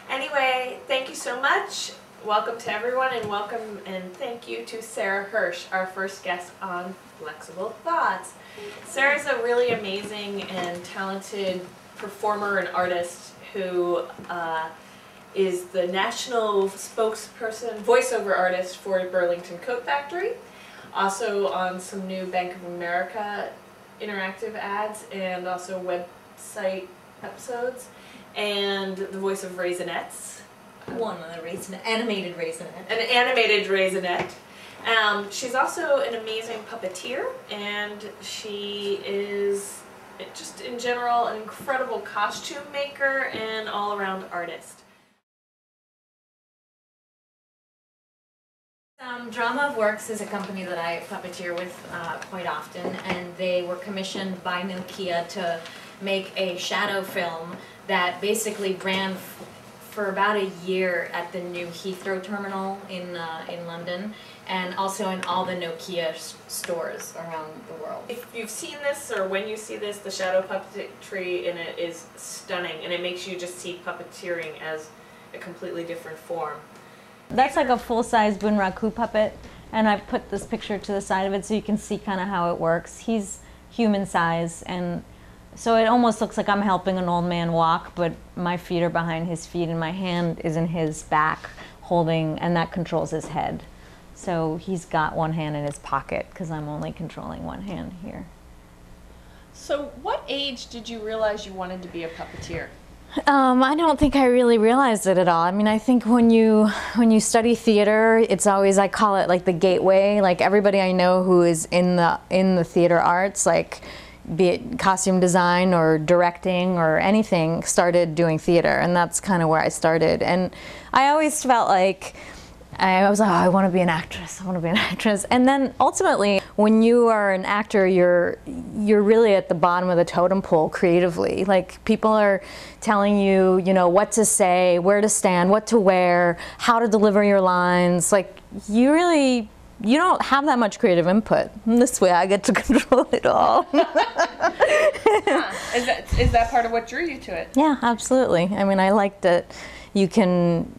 Anyway, thank you so much. Welcome to everyone, and welcome and thank you to Serra Hirsch, our first guest on Flexible Thoughts. Sarah's a really amazing and talented performer and artist who is the national spokesperson, voiceover artist for Burlington Coat Factory, also on some new Bank of America interactive ads and also website episodes, and the voice of Raisinets. One of the animated Raisinette. An animated Raisinette. She's also an amazing puppeteer, and she is just in general an incredible costume maker and all-around artist. Drama of Works is a company that I puppeteer with quite often, and they were commissioned by Nokia to make a shadow film that basically ran for about a year at the new Heathrow terminal in London, and also in all the Nokia stores around the world. If you've seen this, or when you see this, the shadow puppetry in it is stunning, and it makes you just see puppeteering as a completely different form. That's like a full-size Bunraku puppet, and I've put this picture to the side of it so you can see kind of how it works. He's human size, and so it almost looks like I'm helping an old man walk, but my feet are behind his feet and my hand is in his back holding, and that controls his head. So he's got one hand in his pocket because I'm only controlling one hand here. So what age did you realize you wanted to be a puppeteer? I don't think I really realized it at all. I mean, I think when you study theater, it's always, I call it like the gateway. Like everybody I know who is in the theater arts, like be it costume design or directing or anything, started doing theater, and that's kind of where I started. And I always felt like I was like, oh, I want to be an actress. I want to be an actress. And then ultimately, when you are an actor, you're really at the bottom of the totem pole creatively. Like people are telling you, you know, what to say, where to stand, what to wear, how to deliver your lines. Like you don't have that much creative input. And this way, I get to control it all. Is that part of what drew you to it? Yeah, absolutely. I mean, I like that you can.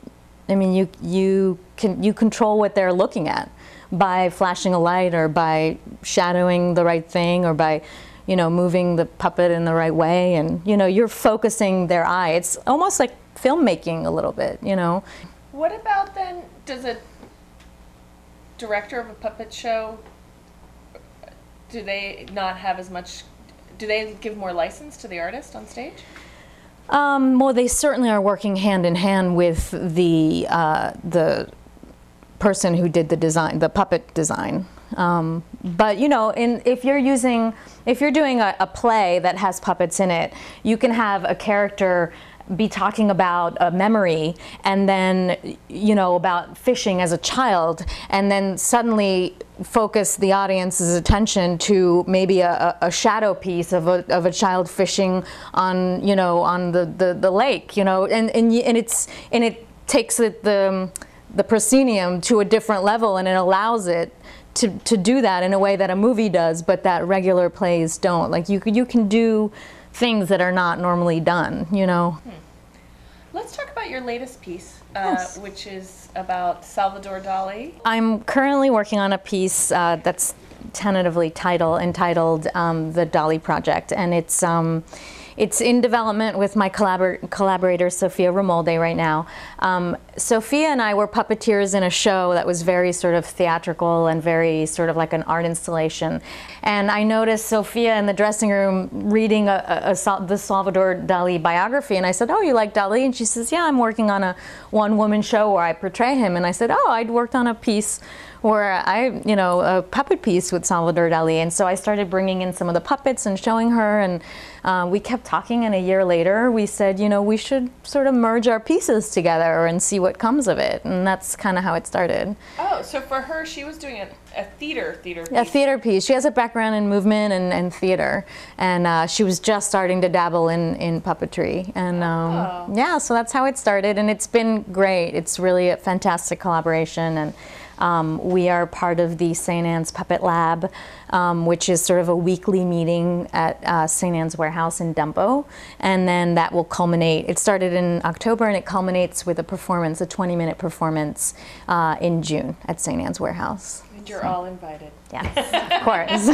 I mean, you control what they're looking at by flashing a light, or by shadowing the right thing, or by, you know, moving the puppet in the right way, and you know, you're focusing their eye. It's almost like filmmaking a little bit, you know. What about then? Does a director of a puppet show, do they not have as much? Do they give more license to the artist on stage? Well, they certainly are working hand in hand with the person who did the design, the puppet design. But you know, if you're doing a play that has puppets in it, you can have a character be talking about a memory, and then, you know, about fishing as a child, and then suddenly focus the audience's attention to maybe a shadow piece of a child fishing on, you know, on the lake, you know, and it takes the proscenium to a different level, and it allows it to do that in a way that a movie does, but that regular plays don't. Like you can do things that are not normally done, you know. Let's talk about your latest piece, Yes. which is about Salvador Dali. I'm currently working on a piece that's tentatively entitled The Dali Project, and it's in development with my collaborator Sophia Ramolde right now. Sophia and I were puppeteers in a show that was very sort of theatrical and very sort of like an art installation. And I noticed Sophia in the dressing room reading the Salvador Dali biography, and I said, oh, you like Dali? And she says, yeah, I'm working on a one-woman show where I portray him. And I said, oh, I'd worked on a piece where a puppet piece with Salvador Dali. And so I started bringing in some of the puppets and showing her, and we kept talking, and a year later we said, you know, we should sort of merge our pieces together and see what comes of it. And that's kind of how it started. Oh, so for her, she was doing a theater piece. A theater piece. She has a background in movement and theater, and she was just starting to dabble in puppetry. And yeah, so that's how it started, and it's been great. It's really a fantastic collaboration, and We are part of the St. Anne's Puppet Lab, which is sort of a weekly meeting at St. Anne's Warehouse in Dumbo. And then that will culminate, it started in October and it culminates with a performance, a 20-minute performance in June at St. Anne's Warehouse. And you're all invited. Yes, of course.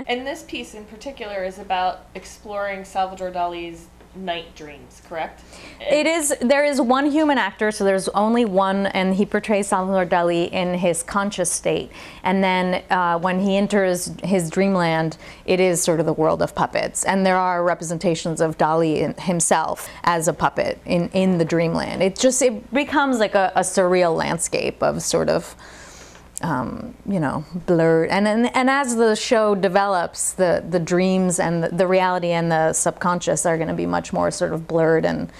And this piece in particular is about exploring Salvador Dali's night dreams, correct? It is. There is one human actor, so there's only one, and he portrays Salvador Dali in his conscious state. And then when he enters his dreamland, it is sort of the world of puppets. And there are representations of Dali himself as a puppet in the dreamland. It becomes like a surreal landscape of sort of, you know, blurred. And as the show develops, the dreams and the reality and the subconscious are going to be much more sort of blurred and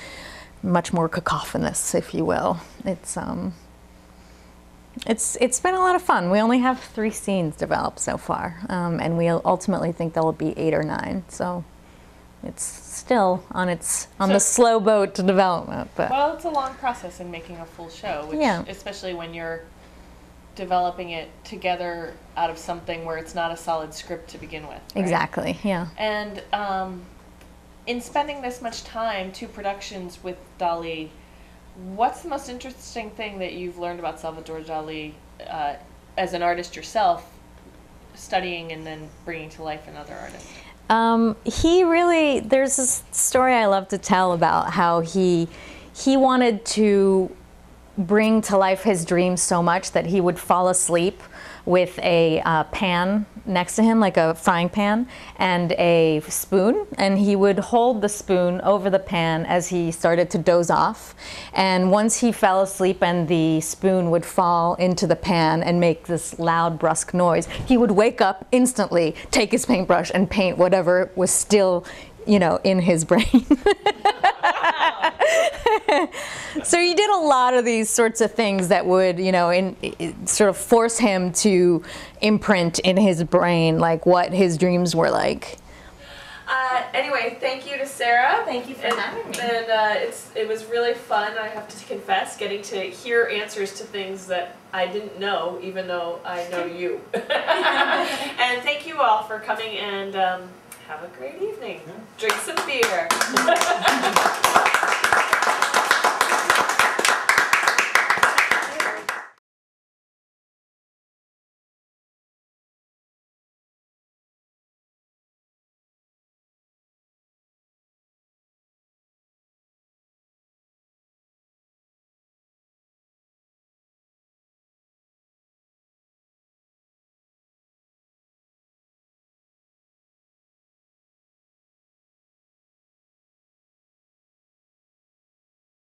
much more cacophonous, if you will. It's been a lot of fun. We only have 3 scenes developed so far, and we ultimately think there will be 8 or 9. So it's still on the slow boat to development. But well, it's a long process in making a full show, which, yeah, especially when you're developing it together out of something where it's not a solid script to begin with. Right? Exactly, yeah. And in spending this much time, 2 productions with Dali, what's the most interesting thing that you've learned about Salvador Dali as an artist yourself, studying and then bringing to life another artist? There's this story I love to tell about how he wanted to bring to life his dreams so much that he would fall asleep with a pan next to him, like a frying pan, and a spoon, and he would hold the spoon over the pan as he started to doze off. And once he fell asleep and the spoon would fall into the pan and make this loud, brusque noise, he would wake up instantly, take his paintbrush, and paint whatever was still, you know, in his brain. So he did a lot of these sorts of things that would, you know, sort of force him to imprint in his brain like what his dreams were like. Anyway, thank you to Sarah. Thank you for having me. And it was really fun, I have to confess, getting to hear answers to things that I didn't know, even though I know you. And thank you all for coming, and have a great evening. Drink some beer.